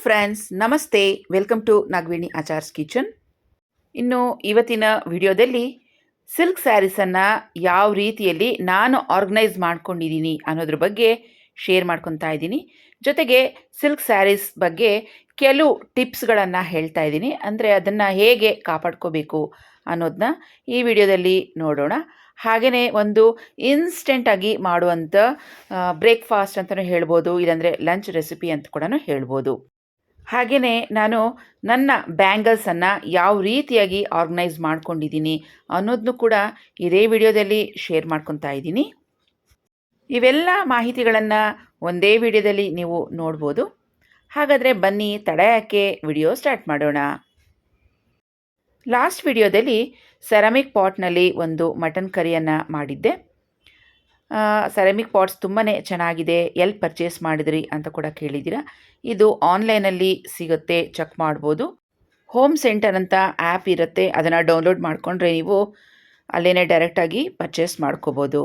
Friends, ನಮಸ್ತೆ. Welcome to Nagaveni Achar's kitchen. ಇನ್ನು ಇವತ್ತಿನ ವಿಡಿಯೋದಲ್ಲಿ ಸಿಲ್ಕ್ ಸ್ಯಾರೀಸನ್ನು ಯಾವ ರೀತಿಯಲ್ಲಿ ನಾನು ಆರ್ಗನೈಸ್ ಮಾಡ್ಕೊಂಡಿದ್ದೀನಿ ಅನ್ನೋದ್ರ ಬಗ್ಗೆ ಶೇರ್ ಮಾಡ್ಕೊತಾ ಇದ್ದೀನಿ. ಜೊತೆಗೆ ಸಿಲ್ಕ್ ಸ್ಯಾರೀಸ್ ಬಗ್ಗೆ ಕೆಲವು ಟಿಪ್ಸ್ಗಳನ್ನು ಹೇಳ್ತಾ ಇದ್ದೀನಿ. ಅಂದರೆ ಅದನ್ನು ಹೇಗೆ ಕಾಪಾಡ್ಕೋಬೇಕು ಅನ್ನೋದನ್ನ ಈ ವಿಡಿಯೋದಲ್ಲಿ ನೋಡೋಣ. ಹಾಗೆಯೇ ಒಂದು ಇನ್ಸ್ಟೆಂಟಾಗಿ ಮಾಡುವಂಥ ಬ್ರೇಕ್ಫಾಸ್ಟ್ ಅಂತಲೂ ಹೇಳ್ಬೋದು, ಇಲ್ಲಾಂದರೆ ಲಂಚ್ ರೆಸಿಪಿ ಅಂತ ಕೂಡ ಹೇಳ್ಬೋದು. ಹಾಗೆಯೇ ನಾನು ನನ್ನ ಬ್ಯಾಂಗಲ್ಸನ್ನು ಯಾವ ರೀತಿಯಾಗಿ ಆರ್ಗನೈಸ್ ಮಾಡ್ಕೊಂಡಿದ್ದೀನಿ ಅನ್ನೋದನ್ನು ಕೂಡ ಇದೇ ವಿಡಿಯೋದಲ್ಲಿ ಶೇರ್ ಮಾಡ್ಕೊತಾ ಇದ್ದೀನಿ. ಇವೆಲ್ಲ ಮಾಹಿತಿಗಳನ್ನು ಒಂದೇ ವಿಡಿಯೋದಲ್ಲಿ ನೀವು ನೋಡ್ಬೋದು. ಹಾಗಾದರೆ ಬನ್ನಿ, ತಡ ಯಾಕೆ, ವಿಡಿಯೋ ಸ್ಟಾರ್ಟ್ ಮಾಡೋಣ. ಲಾಸ್ಟ್ ವಿಡಿಯೋದಲ್ಲಿ ಸೆರಾಮಿಕ್ ಪಾಟ್ನಲ್ಲಿ ಒಂದು ಮಟನ್ ಕರಿಯನ್ನು ಮಾಡಿದ್ದೆ. ಸೆರಾಮಿಕ್ ಪಾಟ್ಸ್ ತುಂಬಾ ಚೆನ್ನಾಗಿದೆ, ಎಲ್ಲಿ ಪರ್ಚೇಸ್ ಮಾಡಿದ್ರಿ ಅಂತ ಕೂಡ ಕೇಳಿದ್ದೀರಾ. ಇದು ಆನ್ಲೈನಲ್ಲಿ ಸಿಗುತ್ತೆ, ಚೆಕ್ ಮಾಡ್ಬೋದು. ಹೋಮ್ ಸೆಂಟರ್ ಅಂತ ಆ್ಯಪ್ ಇರುತ್ತೆ, ಅದನ್ನು ಡೌನ್ಲೋಡ್ ಮಾಡಿಕೊಂಡ್ರೆ ನೀವು ಅಲ್ಲೇ ಡೈರೆಕ್ಟಾಗಿ ಪರ್ಚೇಸ್ ಮಾಡ್ಕೋಬೋದು.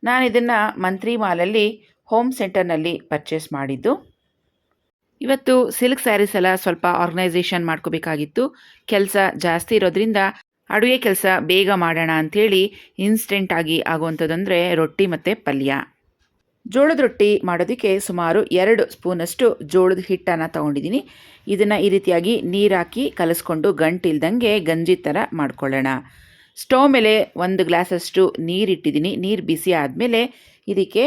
ನಾನು ಇದನ್ನು ಮಂತ್ರಿ ಮಾಲಲ್ಲಿ ಹೋಮ್ ಸೆಂಟರ್ನಲ್ಲಿ ಪರ್ಚೇಸ್ ಮಾಡಿದ್ದು. ಇವತ್ತು ಸಿಲ್ಕ್ ಸ್ಯಾರೀಸ್ ಎಲ್ಲ ಸ್ವಲ್ಪ ಆರ್ಗನೈಸೇಷನ್ ಮಾಡ್ಕೋಬೇಕಾಗಿತ್ತು. ಕೆಲಸ ಜಾಸ್ತಿ ಇರೋದ್ರಿಂದ ಅಡುಗೆ ಕೆಲಸ ಬೇಗ ಮಾಡೋಣ ಅಂಥೇಳಿ ಇನ್ಸ್ಟೆಂಟಾಗಿ ಆಗುವಂಥದ್ದಂದರೆ ರೊಟ್ಟಿ ಮತ್ತು ಪಲ್ಯ. ಜೋಳದ ರೊಟ್ಟಿ ಮಾಡೋದಕ್ಕೆ ಸುಮಾರು 2 ಸ್ಪೂನಷ್ಟು ಜೋಳದ ಹಿಟ್ಟನ್ನು ತೊಗೊಂಡಿದ್ದೀನಿ. ಇದನ್ನು ಈ ರೀತಿಯಾಗಿ ನೀರು ಹಾಕಿ ಕಲಿಸ್ಕೊಂಡು ಗಂಟಿಲ್ದಂಗೆ ಗಂಜಿ ಥರ ಮಾಡ್ಕೊಳ್ಳೋಣ. ಸ್ಟವ್ ಮೇಲೆ 1 ಗ್ಲಾಸಷ್ಟು ನೀರಿಟ್ಟಿದ್ದೀನಿ. ನೀರು ಬಿಸಿ ಆದಮೇಲೆ ಇದಕ್ಕೆ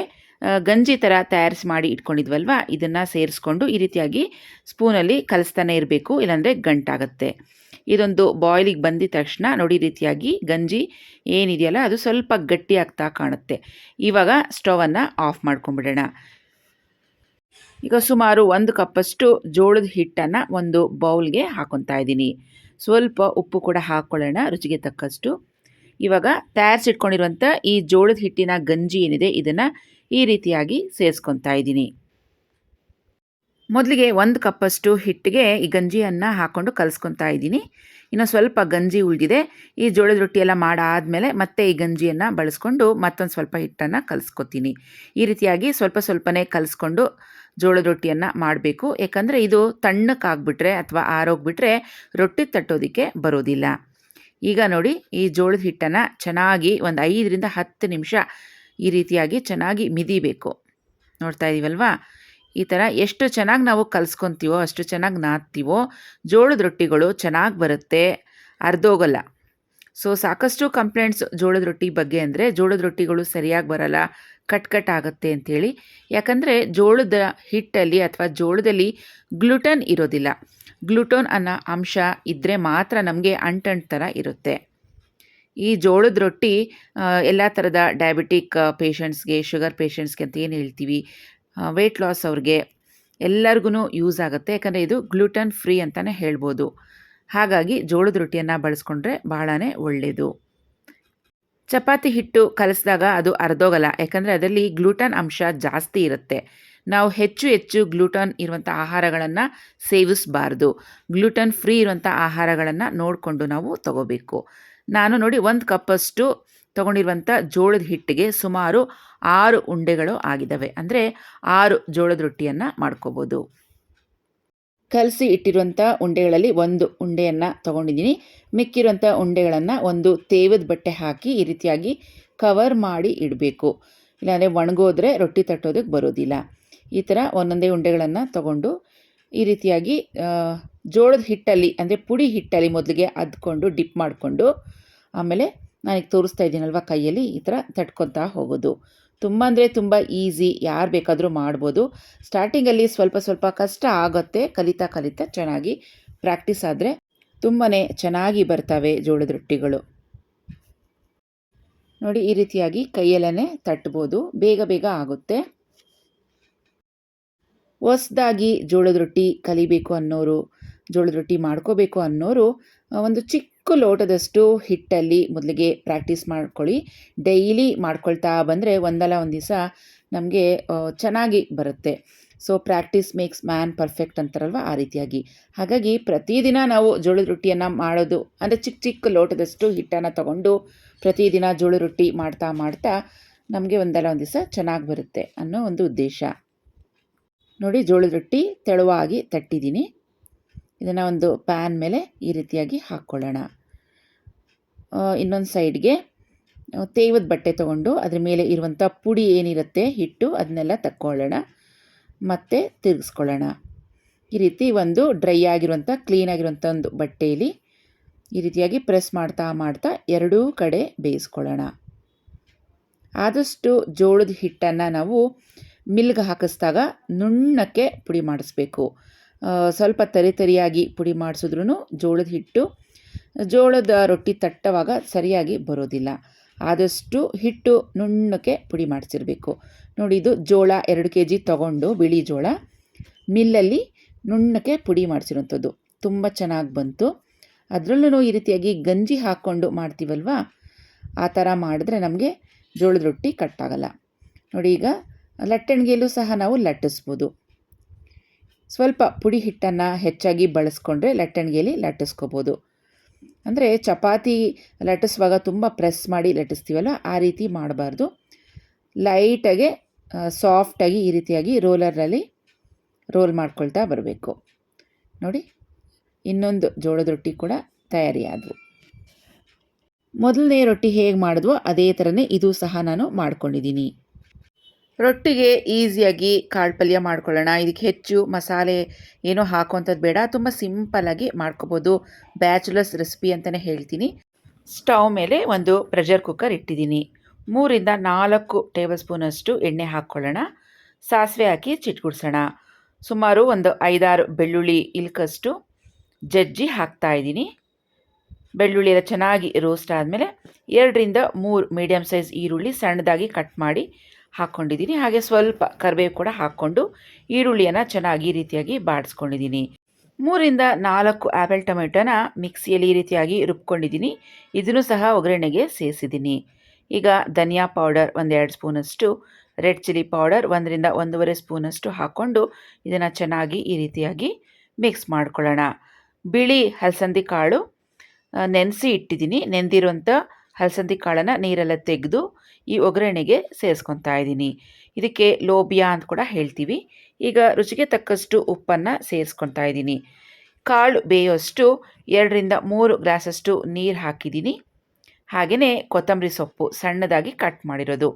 ಗಂಜಿ ಥರ ತಯಾರಿಸಿ ಮಾಡಿ ಇಟ್ಕೊಂಡಿದ್ವಲ್ವ, ಇದನ್ನು ಸೇರಿಸ್ಕೊಂಡು ಈ ರೀತಿಯಾಗಿ ಸ್ಪೂನಲ್ಲಿ ಕಲಿಸ್ತಾನೆ ಇರಬೇಕು, ಇಲ್ಲಾಂದರೆ ಗಂಟಾಗುತ್ತೆ. ಇದೊಂದು ಬಾಯ್ಲಿಗೆ ಬಂದಿದ ತಕ್ಷಣ ನೋಡಿ, ಈ ರೀತಿಯಾಗಿ ಗಂಜಿ ಏನಿದೆಯಲ್ಲ ಅದು ಸ್ವಲ್ಪ ಗಟ್ಟಿ ಆಗ್ತಾ ಕಾಣುತ್ತೆ. ಇವಾಗ ಸ್ಟವನ್ನು ಆಫ್ ಮಾಡ್ಕೊಂಬಿಡೋಣ. ಈಗ ಸುಮಾರು 1 ಕಪ್ಪಷ್ಟು ಜೋಳದ ಹಿಟ್ಟನ್ನು ಒಂದು ಬೌಲ್ಗೆ ಹಾಕೊತಾ ಇದ್ದೀನಿ. ಸ್ವಲ್ಪ ಉಪ್ಪು ಕೂಡ ಹಾಕ್ಕೊಳ್ಳೋಣ ರುಚಿಗೆ ತಕ್ಕಷ್ಟು. ಇವಾಗ ತಯಾರಿಸಿಟ್ಕೊಂಡಿರುವಂಥ ಈ ಜೋಳದ ಹಿಟ್ಟಿನ ಗಂಜಿ ಏನಿದೆ ಇದನ್ನು ಈ ರೀತಿಯಾಗಿ ಸೇರಿಸ್ಕೊತಾ ಇದ್ದೀನಿ. ಮೊದಲಿಗೆ 1 ಕಪ್ಪಷ್ಟು ಹಿಟ್ಟಿಗೆ ಈ ಗಂಜಿಯನ್ನು ಹಾಕ್ಕೊಂಡು ಕಲಿಸ್ಕೊತಾ ಇದ್ದೀನಿ. ಇನ್ನು ಸ್ವಲ್ಪ ಗಂಜಿ ಉಳಿದಿದೆ. ಈ ಜೋಳದ ರೊಟ್ಟಿ ಎಲ್ಲ ಮಾಡಾದಮೇಲೆ ಮತ್ತೆ ಈ ಗಂಜಿಯನ್ನು ಬಳಸ್ಕೊಂಡು ಮತ್ತೊಂದು ಸ್ವಲ್ಪ ಹಿಟ್ಟನ್ನು ಕಲಿಸ್ಕೊತೀನಿ. ಈ ರೀತಿಯಾಗಿ ಸ್ವಲ್ಪ ಸ್ವಲ್ಪನೇ ಕಲಿಸ್ಕೊಂಡು ಜೋಳದ ರೊಟ್ಟಿಯನ್ನು ಮಾಡಬೇಕು. ಯಾಕಂದರೆ ಇದು ತಣ್ಣಕ್ಕಾಗ್ಬಿಟ್ರೆ ಅಥವಾ ಆರೋಗ್ಬಿಟ್ರೆ ರೊಟ್ಟಿ ತಟ್ಟೋದಕ್ಕೆ ಬರೋದಿಲ್ಲ. ಈಗ ನೋಡಿ, ಈ ಜೋಳದ ಹಿಟ್ಟನ್ನು ಚೆನ್ನಾಗಿ ಒಂದು 5ರಿಂದ 10 ನಿಮಿಷ ಈ ರೀತಿಯಾಗಿ ಚೆನ್ನಾಗಿ ಮಿದಿಬೇಕು. ನೋಡ್ತಾ ಇದ್ದೀವಲ್ವಾ, ಈ ಥರ ಎಷ್ಟು ಚೆನ್ನಾಗಿ ನಾವು ಕಲಿಸ್ಕೊತೀವೋ ಅಷ್ಟು ಚೆನ್ನಾಗಿ ನಾದ್ತೀವೋ ಜೋಳದ ರೊಟ್ಟಿಗಳು ಚೆನ್ನಾಗಿ ಬರುತ್ತೆ, ಅರ್ಧೋಗಲ್ಲ. ಸೊ ಸಾಕಷ್ಟು ಕಂಪ್ಲೇಂಟ್ಸ್ ಜೋಳದ ರೊಟ್ಟಿ ಬಗ್ಗೆ ಅಂದರೆ ಜೋಳದ ರೊಟ್ಟಿಗಳು ಸರಿಯಾಗಿ ಬರಲ್ಲ, ಕಟ್ ಆಗುತ್ತೆ ಅಂಥೇಳಿ. ಯಾಕಂದರೆ ಜೋಳದ ಹಿಟ್ಟಲ್ಲಿ ಅಥವಾ ಜೋಳದಲ್ಲಿ ಗ್ಲುಟನ್ ಇರೋದಿಲ್ಲ. ಗ್ಲುಟೋನ್ ಅನ್ನೋ ಅಂಶ ಇದ್ದರೆ ಮಾತ್ರ ನಮಗೆ ಅಂಟಂಟು ಥರ ಇರುತ್ತೆ. ಈ ಜೋಳದ ರೊಟ್ಟಿ ಎಲ್ಲ ಥರದ ಡಯಾಬಿಟಿಕ್ ಪೇಷಂಟ್ಸ್ಗೆ, ಶುಗರ್ ಪೇಷಂಟ್ಸ್ಗೆ ಅಂತ ಏನು ಹೇಳ್ತೀವಿ, ವೆಯ್ಟ್ ಲಾಸ್ ಅವ್ರಿಗೆ ಎಲ್ಲರಿಗೂ ಯೂಸ್ ಆಗುತ್ತೆ. ಯಾಕಂದರೆ ಇದು ಗ್ಲೂಟನ್ ಫ್ರೀ ಅಂತಲೇ ಹೇಳ್ಬೋದು. ಹಾಗಾಗಿ ಜೋಳದ ರೊಟ್ಟಿಯನ್ನು ಬಳಸ್ಕೊಂಡ್ರೆ ಬಹಳನೇ ಒಳ್ಳೆಯದು. ಚಪಾತಿ ಹಿಟ್ಟು ಕಲಿಸಿದಾಗ ಅದು ಅರ್ಧೋಗಲ್ಲ, ಯಾಕಂದರೆ ಅದರಲ್ಲಿ ಗ್ಲೂಟನ್ ಅಂಶ ಜಾಸ್ತಿ ಇರುತ್ತೆ. ನಾವು ಹೆಚ್ಚು ಗ್ಲೂಟನ್ ಇರುವಂಥ ಆಹಾರಗಳನ್ನು ಸೇವಿಸಬಾರ್ದು. ಗ್ಲೂಟನ್ ಫ್ರೀ ಇರುವಂಥ ಆಹಾರಗಳನ್ನು ನೋಡಿಕೊಂಡು ನಾವು ತಗೋಬೇಕು. ನಾನು ನೋಡಿ 1 ಕಪ್ಪಷ್ಟು ತೊಗೊಂಡಿರುವಂಥ ಜೋಳದ ಹಿಟ್ಟಿಗೆ ಸುಮಾರು 6 ಉಂಡೆಗಳು ಆಗಿದ್ದಾವೆ. ಅಂದರೆ 6 ಜೋಳದ ರೊಟ್ಟಿಯನ್ನು ಮಾಡ್ಕೋಬೋದು. ಕಲಸಿ ಇಟ್ಟಿರುವಂಥ ಉಂಡೆಗಳಲ್ಲಿ 1 ಉಂಡೆಯನ್ನು ತೊಗೊಂಡಿದ್ದೀನಿ. ಮಿಕ್ಕಿರುವಂಥ ಉಂಡೆಗಳನ್ನು ಒಂದು ತೇವದ ಬಟ್ಟೆ ಹಾಕಿ ಈ ರೀತಿಯಾಗಿ ಕವರ್ ಮಾಡಿ ಇಡಬೇಕು. ಇಲ್ಲಾಂದರೆ ಒಣಗೋದ್ರೆ ರೊಟ್ಟಿ ತಟ್ಟೋದಕ್ಕೆ ಬರೋದಿಲ್ಲ. ಈ ಥರ ಒಂದೊಂದೇ ಉಂಡೆಗಳನ್ನು ತೊಗೊಂಡು ಈ ರೀತಿಯಾಗಿ ಜೋಳದ ಹಿಟ್ಟಲ್ಲಿ ಅಂದರೆ ಪುಡಿ ಹಿಟ್ಟಲ್ಲಿ ಮೊದಲಿಗೆ ಅದ್ಕೊಂಡು ಡಿಪ್ ಮಾಡಿಕೊಂಡು ಆಮೇಲೆ ನಾನೀಗ ತೋರಿಸ್ತಾ ಇದ್ದೀನಲ್ವ ಕೈಯಲ್ಲಿ ಈ ಥರ ತಟ್ಕೊತಾ ಹೋಗೋದು. ತುಂಬ ಅಂದರೆ ತುಂಬ ಈಸಿ, ಯಾರು ಬೇಕಾದರೂ ಮಾಡ್ಬೋದು. ಸ್ಟಾರ್ಟಿಂಗಲ್ಲಿ ಸ್ವಲ್ಪ ಕಷ್ಟ ಆಗುತ್ತೆ, ಕಲಿತಾ ಚೆನ್ನಾಗಿ ಪ್ರಾಕ್ಟೀಸ್ ಆದರೆ ತುಂಬಾ ಚೆನ್ನಾಗಿ ಬರ್ತವೆ ಜೋಳದ ರೊಟ್ಟಿಗಳು. ನೋಡಿ, ಈ ರೀತಿಯಾಗಿ ಕೈಯಲ್ಲೇ ತಟ್ಬೋದು, ಬೇಗ ಆಗುತ್ತೆ. ಹೊಸದಾಗಿ ಜೋಳದ ರೊಟ್ಟಿ ಕಲಿಬೇಕು ಅನ್ನೋರು, ಜೋಳದ ರೊಟ್ಟಿ ಮಾಡ್ಕೋಬೇಕು ಅನ್ನೋರು ಒಂದು ಚಿಕ್ಕ ಲೋಟದಷ್ಟು ಹಿಟ್ಟಲ್ಲಿ ಮೊದಲಿಗೆ ಪ್ರಾಕ್ಟೀಸ್ ಮಾಡ್ಕೊಳ್ಳಿ. ಡೈಲಿ ಮಾಡ್ಕೊಳ್ತಾ ಬಂದರೆ ಒಂದಲ್ಲ ಒಂದು ದಿವಸ ನಮಗೆ ಚೆನ್ನಾಗಿ ಬರುತ್ತೆ. So practice makes man perfect ಅಂತಾರಲ್ವ, ಆ ರೀತಿಯಾಗಿ. ಹಾಗಾಗಿ ಪ್ರತಿದಿನ ನಾವು ಜೋಳದ ರೊಟ್ಟಿಯನ್ನು ಮಾಡೋದು ಅಂದರೆ ಚಿಕ್ಕ ಲೋಟದಷ್ಟು ಹಿಟ್ಟನ್ನು ತಗೊಂಡು ಪ್ರತಿದಿನ ಜೋಳದ ರೊಟ್ಟಿ ಮಾಡ್ತಾ ನಮಗೆ ಒಂದಲ್ಲ ಒಂದು ದಿವಸ ಚೆನ್ನಾಗಿ ಬರುತ್ತೆ ಅನ್ನೋ ಒಂದು ಉದ್ದೇಶ. ನೋಡಿ ಜೋಳದ ರೊಟ್ಟಿ ತೆಳುವಾಗಿ ತಟ್ಟಿದ್ದೀನಿ. ಇದನ್ನು ಒಂದು ಪ್ಯಾನ್ ಮೇಲೆ ಈ ರೀತಿಯಾಗಿ ಹಾಕ್ಕೊಳ್ಳೋಣ. ಇನ್ನೊಂದು ಸೈಡ್ಗೆ ತೇವದ ಬಟ್ಟೆ ತೊಗೊಂಡು ಅದ್ರ ಮೇಲೆ ಇರುವಂಥ ಪುಡಿ ಏನಿರುತ್ತೆ ಹಿಟ್ಟು ಅದನ್ನೆಲ್ಲ ತಕ್ಕೊಳ್ಳೋಣ ಮತ್ತು ತಿರುಗಿಸ್ಕೊಳ್ಳೋಣ. ಈ ರೀತಿ ಒಂದು ಡ್ರೈ ಆಗಿರುವಂಥ ಕ್ಲೀನಾಗಿರುವಂಥ ಒಂದು ಬಟ್ಟೆಯಲ್ಲಿ ಈ ರೀತಿಯಾಗಿ ಪ್ರೆಸ್ ಮಾಡ್ತಾ ಮಾಡ್ತಾ ಎರಡೂ ಕಡೆ ಬೇಯಿಸ್ಕೊಳ್ಳೋಣ. ಆದಷ್ಟು ಜೋಳದ ಹಿಟ್ಟನ್ನು ನಾವು ಮಿಲ್ಗೆ ಹಾಕಿಸಿದಾಗ ನುಣ್ಣಕ್ಕೆ ಪುಡಿ ಮಾಡಿಸ್ಬೇಕು. ಸ್ವಲ್ಪ ತರಿಯಾಗಿ ಪುಡಿ ಮಾಡಿಸಿದ್ರೂ ಜೋಳದ ಹಿಟ್ಟು ಜೋಳದ ರೊಟ್ಟಿ ತಟ್ಟುವಾಗ ಸರಿಯಾಗಿ ಬರೋದಿಲ್ಲ. ಆದಷ್ಟು ಹಿಟ್ಟು ನುಣ್ಣಕ್ಕೆ ಪುಡಿ ಮಾಡಿಸಿರಬೇಕು. ನೋಡಿ, ಇದು ಜೋಳ 2 kg ತೊಗೊಂಡು ಬಿಳಿ ಜೋಳ ಮಿಲ್ಲಲ್ಲಿ ನುಣ್ಣಕ್ಕೆ ಪುಡಿ ಮಾಡಿಸಿರೋಂಥದ್ದು ತುಂಬ ಚೆನ್ನಾಗಿ ಬಂತು. ಅದರಲ್ಲೂ ಈ ರೀತಿಯಾಗಿ ಗಂಜಿ ಹಾಕ್ಕೊಂಡು ಮಾಡ್ತೀವಲ್ವ, ಆ ಥರ ಮಾಡಿದ್ರೆ ನಮಗೆ ಜೋಳದ ರೊಟ್ಟಿ ಕಟ್ಟಾಗಲ್ಲ. ನೋಡಿ, ಈಗ ಲಟ್ಟಣಿಗೆಯಲ್ಲೂ ಸಹ ನಾವು ಲಟ್ಟಿಸ್ಬೋದು. ಸ್ವಲ್ಪ ಪುಡಿ ಹಿಟ್ಟನ್ನು ಹೆಚ್ಚಾಗಿ ಬಳಸ್ಕೊಂಡ್ರೆ ಲಟ್ಟಣಿಗೆಯಲ್ಲಿ ಲಟ್ಟಿಸ್ಕೋಬೋದು. ಅಂದರೆ ಚಪಾತಿ ಲಟ್ಟಿಸುವಾಗ ತುಂಬ ಪ್ರೆಸ್ ಮಾಡಿ ಲಟ್ಟಿಸ್ತೀವಲ್ಲ, ಆ ರೀತಿ ಮಾಡಬಾರ್ದು. ಲೈಟಾಗೆ ಸಾಫ್ಟಾಗಿ ಈ ರೀತಿಯಾಗಿ ರೋಲರಲ್ಲಿ ರೋಲ್ ಮಾಡ್ಕೊಳ್ತಾ ಬರಬೇಕು. ನೋಡಿ, ಇನ್ನೊಂದು ಜೋಳದ ರೊಟ್ಟಿ ಕೂಡ ತಯಾರಿಯಾದವು. ಮೊದಲನೇ ರೊಟ್ಟಿ ಹೇಗೆ ಮಾಡಿದ್ವೋ ಅದೇ ಥರನೇ ಇದು ಸಹ ನಾನು ಮಾಡ್ಕೊಂಡಿದ್ದೀನಿ. ರೊಟ್ಟಿಗೆ ಈಸಿಯಾಗಿ ಕಾಳು ಪಲ್ಯ ಮಾಡ್ಕೊಳ್ಳೋಣ. ಇದಕ್ಕೆ ಹೆಚ್ಚು ಮಸಾಲೆ ಏನೋ ಹಾಕುವಂಥದ್ದು ಬೇಡ, ತುಂಬ ಸಿಂಪಲ್ಲಾಗಿ ಮಾಡ್ಕೋಬೋದು. ಬ್ಯಾಚುಲರ್ಸ್ ರೆಸಿಪಿ ಅಂತಲೇ ಹೇಳ್ತೀನಿ. ಸ್ಟವ್ ಮೇಲೆ ಒಂದು ಪ್ರೆಷರ್ ಕುಕ್ಕರ್ ಇಟ್ಟಿದ್ದೀನಿ. 3 ರಿಂದ 4 ಟೇಬಲ್ ಸ್ಪೂನಷ್ಟು ಎಣ್ಣೆ ಹಾಕ್ಕೊಳ್ಳೋಣ. ಸಾಸಿವೆ ಹಾಕಿ ಚಿಟ್ಗುಡ್ಸೋಣ. ಸುಮಾರು ಒಂದು 5-6 ಬೆಳ್ಳುಳ್ಳಿ ಇಲ್ಕಷ್ಟು ಜಜ್ಜಿ ಹಾಕ್ತಾಯಿದ್ದೀನಿ. ಬೆಳ್ಳುಳ್ಳಿ ಎಲ್ಲ ಚೆನ್ನಾಗಿ ರೋಸ್ಟ್ ಆದಮೇಲೆ 2 ರಿಂದ 3 ಮೀಡಿಯಮ್ ಸೈಜ್ ಈರುಳ್ಳಿ ಸಣ್ಣದಾಗಿ ಕಟ್ ಮಾಡಿ ಹಾಕ್ಕೊಂಡಿದ್ದೀನಿ. ಹಾಗೆ ಸ್ವಲ್ಪ ಕರಿಬೇವು ಕೂಡ ಹಾಕ್ಕೊಂಡು ಈರುಳ್ಳಿಯನ್ನು ಚೆನ್ನಾಗಿ ಈ ರೀತಿಯಾಗಿ ಬಾಡಿಸ್ಕೊಂಡಿದ್ದೀನಿ. 3 ರಿಂದ 4 ಆ್ಯಪಲ್ ಟೊಮೆಟೊನ ಮಿಕ್ಸಿಯಲ್ಲಿ ಈ ರೀತಿಯಾಗಿ ರುಬ್ಕೊಂಡಿದ್ದೀನಿ. ಇದನ್ನು ಸಹ ಒಗ್ಗರಣೆಗೆ ಸೇರಿಸಿದ್ದೀನಿ. ಈಗ ಧನಿಯಾ ಪೌಡರ್ 1-2 ಸ್ಪೂನಷ್ಟು, ರೆಡ್ ಚಿಲ್ಲಿ ಪೌಡರ್ 1 ರಿಂದ 1.5 ಸ್ಪೂನಷ್ಟು ಹಾಕ್ಕೊಂಡು ಇದನ್ನು ಚೆನ್ನಾಗಿ ಈ ರೀತಿಯಾಗಿ ಮಿಕ್ಸ್ ಮಾಡ್ಕೊಳ್ಳೋಣ. ಬಿಳಿ ಹಲಸಂದಿ ಕಾಳು ನೆನೆಸಿ ಇಟ್ಟಿದ್ದೀನಿ. ನೆಂದಿರುವಂಥ ಹಲಸಂದಿ ಕಾಳನ್ನು ನೀರೆಲ್ಲ ತೆಗೆದು ಈ ಒಗ್ಗರಣೆಗೆ ಸೇರಿಸ್ಕೊತಾ ಇದ್ದೀನಿ. ಇದಕ್ಕೆ ಲೋಬಿಯಾ ಅಂತ ಕೂಡ ಹೇಳ್ತೀವಿ. ಈಗ ರುಚಿಗೆ ತಕ್ಕಷ್ಟು ಉಪ್ಪನ್ನು ಸೇರಿಸ್ಕೊತಾ ಇದ್ದೀನಿ. ಕಾಳು ಬೇಯೋಷ್ಟು 2 ರಿಂದ 3 ಗ್ಲಾಸಷ್ಟು ನೀರು ಹಾಕಿದ್ದೀನಿ. ಹಾಗೆಯೇ ಕೊತ್ತಂಬರಿ ಸೊಪ್ಪು ಸಣ್ಣದಾಗಿ ಕಟ್ ಮಾಡಿರೋದು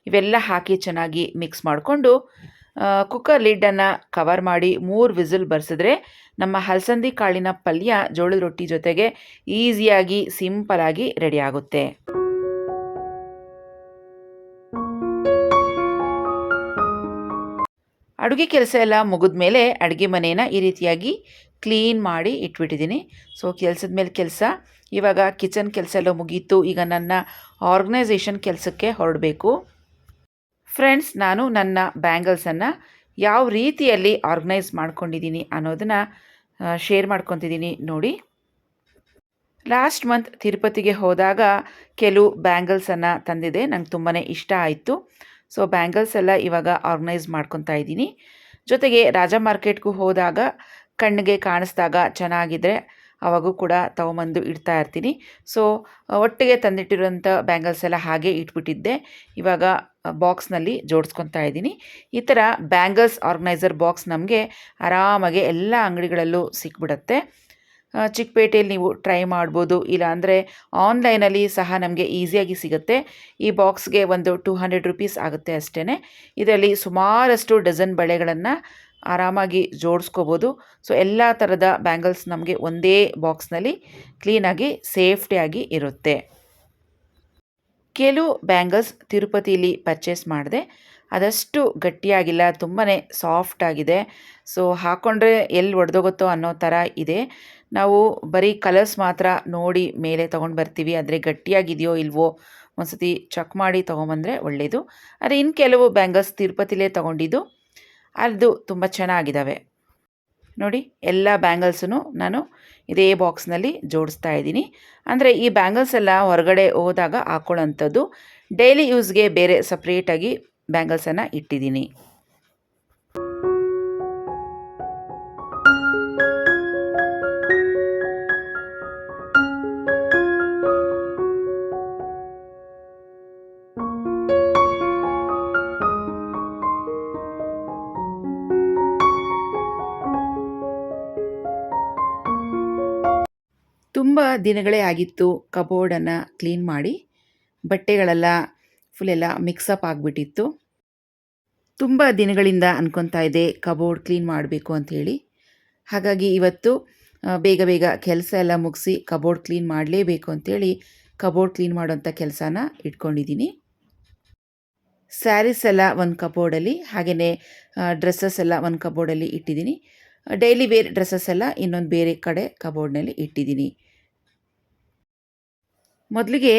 ಇವೆಲ್ಲ ಹಾಕಿ ಚೆನ್ನಾಗಿ ಮಿಕ್ಸ್ ಮಾಡಿಕೊಂಡು ಕುಕ್ಕರ್ ಲಿಡ್ಡನ್ನು ಕವರ್ ಮಾಡಿ 3 ವಿಸಿಲ್ ಬರ್ಸಿದ್ರೆ ನಮ್ಮ ಹಲಸಂದಿ ಕಾಳಿನ ಪಲ್ಯ ಜೋಳದ ರೊಟ್ಟಿ ಜೊತೆಗೆ ಈಸಿಯಾಗಿ ಸಿಂಪಲಾಗಿ ರೆಡಿ ಆಗುತ್ತೆ. ಅಡುಗೆ ಕೆಲಸ ಎಲ್ಲ ಮುಗಿದ ಮೇಲೆ ಅಡುಗೆ ಮನೇನ ಈ ರೀತಿಯಾಗಿ ಕ್ಲೀನ್ ಮಾಡಿ ಇಟ್ಬಿಟ್ಟಿದ್ದೀನಿ. ಸೊ ಕೆಲಸದ ಮೇಲೆ ಕೆಲಸ. ಇವಾಗ ಕಿಚನ್ ಕೆಲಸ ಎಲ್ಲ ಮುಗೀತು. ಈಗ ನನ್ನ ಆರ್ಗನೈಸೇಷನ್ ಕೆಲಸಕ್ಕೆ ಹೊರಡಬೇಕು. ಫ್ರೆಂಡ್ಸ್, ನಾನು ನನ್ನ ಬ್ಯಾಂಗಲ್ಸನ್ನು ಯಾವ ರೀತಿಯಲ್ಲಿ ಆರ್ಗನೈಸ್ ಮಾಡ್ಕೊಂಡಿದ್ದೀನಿ ಅನ್ನೋದನ್ನು ಶೇರ್ ಮಾಡ್ಕೊತಿದ್ದೀನಿ. ನೋಡಿ, ಲಾಸ್ಟ್ ಮಂತ್ ತಿರುಪತಿಗೆ ಹೋದಾಗ ಕೆಲವು ಬ್ಯಾಂಗಲ್ಸನ್ನು ತಂದಿದೆ. ನಂಗೆ ತುಂಬಾ ಇಷ್ಟ ಆಯಿತು. ಸೊ ಬ್ಯಾಂಗಲ್ಸ್ ಎಲ್ಲ ಇವಾಗ ಆರ್ಗನೈಸ್ ಮಾಡ್ಕೊತಾ ಇದ್ದೀನಿ. ಜೊತೆಗೆ ರಾಜ ಮಾರ್ಕೆಟ್ಗೂ ಹೋದಾಗ ಕಣ್ಣಿಗೆ ಕಾಣಿಸ್ದಾಗ ಚೆನ್ನಾಗಿದ್ದರೆ ಅವಾಗೂ ಕೂಡ ತೊಗೊಂಬಂದು ಇಡ್ತಾ ಇರ್ತೀನಿ. ಸೊ ಒಟ್ಟಿಗೆ ತಂದಿಟ್ಟಿರೋಂಥ ಬ್ಯಾಂಗಲ್ಸ್ ಎಲ್ಲ ಹಾಗೆ ಇಟ್ಬಿಟ್ಟಿದ್ದೆ. ಇವಾಗ ಬಾಕ್ಸ್ನಲ್ಲಿ ಜೋಡಿಸ್ಕೊತಾ ಇದ್ದೀನಿ. ಈ ಥರ ಬ್ಯಾಂಗಲ್ಸ್ ಆರ್ಗನೈಸರ್ ಬಾಕ್ಸ್ ನಮಗೆ ಆರಾಮಾಗಿ ಎಲ್ಲ ಅಂಗಡಿಗಳಲ್ಲೂ ಸಿಕ್ಬಿಡುತ್ತೆ. ಚಿಕ್ಕಪೇಟೆಯಲ್ಲಿ ನೀವು ಟ್ರೈ ಮಾಡ್ಬೋದು, ಇಲ್ಲಾಂದರೆ ಆನ್ಲೈನಲ್ಲಿ ಸಹ ನಮಗೆ ಈಸಿಯಾಗಿ ಸಿಗುತ್ತೆ. ಈ ಬಾಕ್ಸ್ಗೆ ಒಂದು 200 ರೂಪೀಸ್ ಆಗುತ್ತೆ ಅಷ್ಟೇ. ಇದರಲ್ಲಿ ಸುಮಾರಷ್ಟು ಡಜನ್ ಬಳೆಗಳನ್ನು ಆರಾಮಾಗಿ ಜೋಡಿಸ್ಕೋಬೋದು. ಸೊ ಎಲ್ಲ ಥರದ ಬ್ಯಾಂಗಲ್ಸ್ ನಮಗೆ ಒಂದೇ ಬಾಕ್ಸ್ನಲ್ಲಿ ಕ್ಲೀನಾಗಿ ಸೇಫ್ಟಿಯಾಗಿ ಇರುತ್ತೆ. ಕೆಲವು ಬ್ಯಾಂಗಲ್ಸ್ ತಿರುಪತಿಯಲ್ಲಿ ಪರ್ಚೇಸ್ ಮಾಡಿದೆ. ಅದಷ್ಟು ಗಟ್ಟಿಯಾಗಿಲ್ಲ, ತುಂಬಾ ಸಾಫ್ಟಾಗಿದೆ. ಸೊ ಹಾಕ್ಕೊಂಡ್ರೆ ಎಲ್ಲಿ ಒಡೆದೋಗುತ್ತೋ ಅನ್ನೋ ಥರ ಇದೆ. ನಾವು ಬರೀ ಕಲರ್ಸ್ ಮಾತ್ರ ನೋಡಿ ಮೇಲೆ ತೊಗೊಂಡು ಬರ್ತೀವಿ, ಆದರೆ ಗಟ್ಟಿಯಾಗಿದೆಯೋ ಇಲ್ವೋ ಒಂದ್ಸತಿ ಚೆಕ್ ಮಾಡಿ ತೊಗೊಂಬಂದರೆ ಒಳ್ಳೆಯದು. ಆದರೆ ಇನ್ನು ಕೆಲವು ಬ್ಯಾಂಗಲ್ಸ್ ತಿರುಪತಿಲೇ ತೊಗೊಂಡಿದ್ದು, ಅದು ತುಂಬ ಚೆನ್ನಾಗಿದ್ದಾವೆ. ನೋಡಿ, ಎಲ್ಲ ಬ್ಯಾಂಗಲ್ಸನ್ನು ನಾನು ಇದೇ ಬಾಕ್ಸ್ನಲ್ಲಿ ಜೋಡಿಸ್ತಾ ಇದ್ದೀನಿ. ಅಂದರೆ ಈ ಬ್ಯಾಂಗಲ್ಸ್ ಎಲ್ಲ ಹೊರಗಡೆ ಹೋದಾಗ ಹಾಕ್ಕೊಳ್ಳೋಂಥದ್ದು. ಡೈಲಿ ಯೂಸ್ಗೆ ಬೇರೆ ಸಪ್ರೇಟಾಗಿ ಬ್ಯಾಂಗಲ್ಸನ್ನು ಇಟ್ಟಿದ್ದೀನಿ. ತುಂಬ ದಿನಗಳೇ ಆಗಿತ್ತು ಕಬೋರ್ಡನ್ನು ಕ್ಲೀನ್ ಮಾಡಿ. ಬಟ್ಟೆಗಳೆಲ್ಲ ಫುಲ್ಲೆಲ್ಲ ಮಿಕ್ಸಪ್ ಆಗಿಬಿಟ್ಟಿತ್ತು. ತುಂಬ ದಿನಗಳಿಂದ ಅನ್ಕೊತಾ ಇದ್ದೆ ಕಬೋರ್ಡ್ ಕ್ಲೀನ್ ಮಾಡಬೇಕು ಅಂಥೇಳಿ. ಹಾಗಾಗಿ ಇವತ್ತು ಬೇಗ ಬೇಗ ಕೆಲಸ ಎಲ್ಲ ಮುಗಿಸಿ ಕಬೋರ್ಡ್ ಕ್ಲೀನ್ ಮಾಡಲೇಬೇಕು ಅಂಥೇಳಿ ಕಬೋರ್ಡ್ ಕ್ಲೀನ್ ಮಾಡೋಂಥ ಕೆಲಸನ ಇಟ್ಕೊಂಡಿದ್ದೀನಿ. ಸ್ಯಾರೀಸ್ ಎಲ್ಲ ಒಂದು ಕಬೋರ್ಡಲ್ಲಿ, ಹಾಗೆಯೇ ಡ್ರೆಸ್ಸಸ್ ಎಲ್ಲ ಒಂದು ಕಬೋರ್ಡಲ್ಲಿ ಇಟ್ಟಿದ್ದೀನಿ. ಡೈಲಿ ವೇರ್ ಡ್ರೆಸ್ಸಸ್ ಎಲ್ಲ ಇನ್ನೊಂದು ಬೇರೆ ಕಡೆ ಕಬೋರ್ಡ್ನಲ್ಲಿ ಇಟ್ಟಿದ್ದೀನಿ. ಮೊದಲಿಗೆ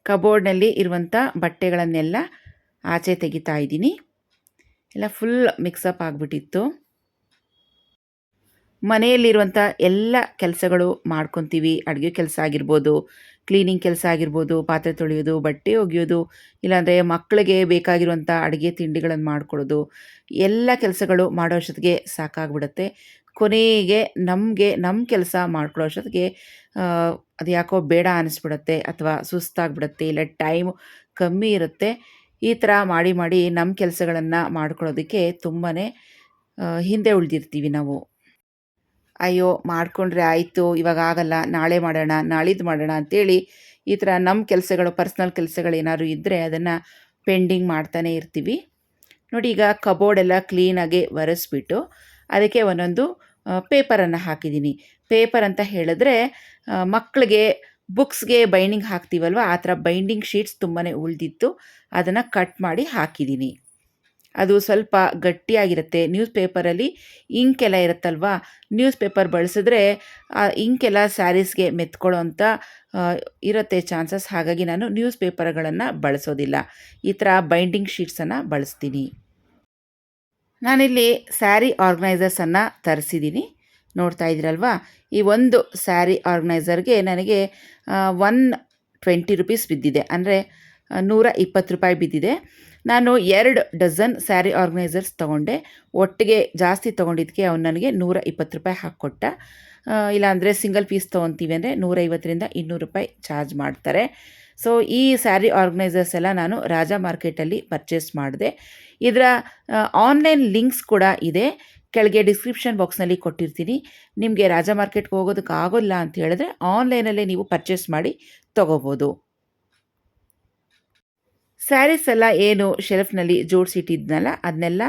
ಕಬೋರ್ಡ್ನಲ್ಲಿ ಇರುವಂಥ ಬಟ್ಟೆಗಳನ್ನೆಲ್ಲ ಆಚೆ ತೆಗಿತಾ ಇದ್ದೀನಿ. ಎಲ್ಲ ಫುಲ್ ಮಿಕ್ಸಪ್ ಆಗಿಬಿಟ್ಟಿತ್ತು. ಮನೆಯಲ್ಲಿರುವಂಥ ಎಲ್ಲ ಕೆಲಸಗಳು ಮಾಡ್ಕೊತೀವಿ. ಅಡುಗೆ ಕೆಲಸ ಆಗಿರ್ಬೋದು, ಕ್ಲೀನಿಂಗ್ ಕೆಲಸ ಆಗಿರ್ಬೋದು, ಪಾತ್ರೆ ತೊಳೆಯೋದು, ಬಟ್ಟೆ ಒಗೆಯೋದು, ಇಲ್ಲಾಂದರೆ ಮಕ್ಕಳಿಗೆ ಬೇಕಾಗಿರುವಂಥ ಅಡುಗೆ ತಿಂಡಿಗಳನ್ನು ಮಾಡ್ಕೊಳ್ಳೋದು, ಎಲ್ಲ ಕೆಲಸಗಳು ಮಾಡೋ ಅಷ್ಟೊತ್ತಿಗೆ ಸಾಕಾಗ್ಬಿಡುತ್ತೆ. ಕೊನೆಗೆ ನಮ್ಮ ಕೆಲಸ ಮಾಡ್ಕೊಳ್ಳೋ ಅಷ್ಟೊತ್ತಿಗೆ ಅದು ಯಾಕೋ ಬೇಡ ಅನ್ನಿಸ್ಬಿಡುತ್ತೆ, ಅಥವಾ ಸುಸ್ತಾಗ್ಬಿಡುತ್ತೆ, ಇಲ್ಲ ಟೈಮ್ ಕಮ್ಮಿ ಇರುತ್ತೆ. ಈ ಥರ ಮಾಡಿ ಮಾಡಿ ನಮ್ಮ ಕೆಲಸಗಳನ್ನು ಮಾಡ್ಕೊಳ್ಳೋದಕ್ಕೆ ತುಂಬಾ ಹಿಂದೆ ಉಳಿದಿರ್ತೀವಿ ನಾವು. ಅಯ್ಯೋ ಮಾಡಿಕೊಂಡ್ರೆ ಆಯಿತು, ಇವಾಗ ಆಗಲ್ಲ, ನಾಳೆ ಮಾಡೋಣ, ನಾಳಿದ್ದು ಮಾಡೋಣ ಅಂಥೇಳಿ ಈ ಥರ ನಮ್ಮ ಕೆಲಸಗಳು, ಪರ್ಸ್ನಲ್ ಕೆಲಸಗಳೇನಾದ್ರು ಇದ್ದರೆ ಅದನ್ನು ಪೆಂಡಿಂಗ್ ಮಾಡ್ತಾನೇ ಇರ್ತೀವಿ. ನೋಡಿ, ಈಗ ಕಬೋರ್ಡೆಲ್ಲ ಕ್ಲೀನಾಗಿ ಒರೆಸ್ಬಿಟ್ಟು ಅದಕ್ಕೆ ಒಂದೊಂದು ಪೇಪರನ್ನು ಹಾಕಿದ್ದೀನಿ. ಪೇಪರ್ ಅಂತ ಹೇಳಿದ್ರೆ ಮಕ್ಕಳಿಗೆ ಬುಕ್ಸ್ಗೆ ಬೈಂಡಿಂಗ್ ಹಾಕ್ತೀವಲ್ವ, ಆ ಥರ ಬೈಂಡಿಂಗ್ ಶೀಟ್ಸ್ ತುಂಬಾ ಉಳಿದಿತ್ತು. ಅದನ್ನು ಕಟ್ ಮಾಡಿ ಹಾಕಿದ್ದೀನಿ. ಅದು ಸ್ವಲ್ಪ ಗಟ್ಟಿಯಾಗಿರುತ್ತೆ. ನ್ಯೂಸ್ ಪೇಪರಲ್ಲಿ ಇಂಕೆಲ್ಲ ಇರುತ್ತಲ್ವ, ನ್ಯೂಸ್ ಪೇಪರ್ ಬಳಸಿದ್ರೆ ಆ ಇಂಕೆಲ್ಲ ಸ್ಯಾರೀಸ್ಗೆ ಮೆತ್ಕೊಳ್ಳೋ ಅಂಥ ಇರುತ್ತೆ ಚಾನ್ಸಸ್. ಹಾಗಾಗಿ ನಾನು ನ್ಯೂಸ್ ಪೇಪರ್ಗಳನ್ನು ಬಳಸೋದಿಲ್ಲ. ಈ ಥರ ಬೈಂಡಿಂಗ್ ಶೀಟ್ಸನ್ನು ಬಳಸ್ತೀನಿ. ನಾನಿಲ್ಲಿ ಸ್ಯಾರಿ ಆರ್ಗನೈಸರ್ಸನ್ನು ತರಿಸಿದ್ದೀನಿ. ನೋಡ್ತಾ ಇದ್ದೀರಲ್ವಾ, ಈ ಒಂದು ಸ್ಯಾರಿ ಆರ್ಗನೈಸರ್ಗೆ ನನಗೆ 120 ರೂಪೀಸ್ ಬಿದ್ದಿದೆ, ಅಂದರೆ 120 ರೂಪಾಯಿ ಬಿದ್ದಿದೆ. ನಾನು 2 ಡಜನ್ ಸ್ಯಾರಿ ಆರ್ಗನೈಸರ್ಸ್ ತೊಗೊಂಡೆ. ಒಟ್ಟಿಗೆ ಜಾಸ್ತಿ ತೊಗೊಂಡಿದ್ದಕ್ಕೆ ಅವ್ನು ನನಗೆ 120 ರೂಪಾಯಿ ಹಾಕ್ಕೊಟ್ಟ. ಇಲ್ಲಾಂದರೆ ಸಿಂಗಲ್ ಪೀಸ್ ತೊಗೊತೀವಿ ಅಂದರೆ 150ರಿಂದ 200 ರೂಪಾಯಿ ಚಾರ್ಜ್ ಮಾಡ್ತಾರೆ. ಸೊ ಈ ಸ್ಯಾರಿ ಆರ್ಗನೈಸರ್ಸ್ ಎಲ್ಲ ನಾನು ರಾಜಾ ಮಾರ್ಕೆಟಲ್ಲಿ ಪರ್ಚೇಸ್ ಮಾಡಿದೆ. ಇದರ ಆನ್ಲೈನ್ ಲಿಂಕ್ಸ್ ಕೂಡ ಇದೆ, ಕೆಳಗೆ ಡಿಸ್ಕ್ರಿಪ್ಷನ್ ಬಾಕ್ಸ್ನಲ್ಲಿ ಕೊಟ್ಟಿರ್ತೀನಿ. ನಿಮಗೆ ರಾಜಾ ಮಾರ್ಕೆಟ್ಗೆ ಹೋಗೋದಕ್ಕೆ ಆಗೋಲ್ಲ ಅಂತ ಹೇಳಿದ್ರೆ ಆನ್ಲೈನಲ್ಲೇ ನೀವು ಪರ್ಚೇಸ್ ಮಾಡಿ ತೊಗೋಬೋದು. ಸ್ಯಾರೀಸ್ ಎಲ್ಲ ಏನು ಶೆಲ್ಫ್ನಲ್ಲಿ ಜೋಡಿಸಿಟ್ಟಿದ್ನಲ್ಲ ಅದನ್ನೆಲ್ಲ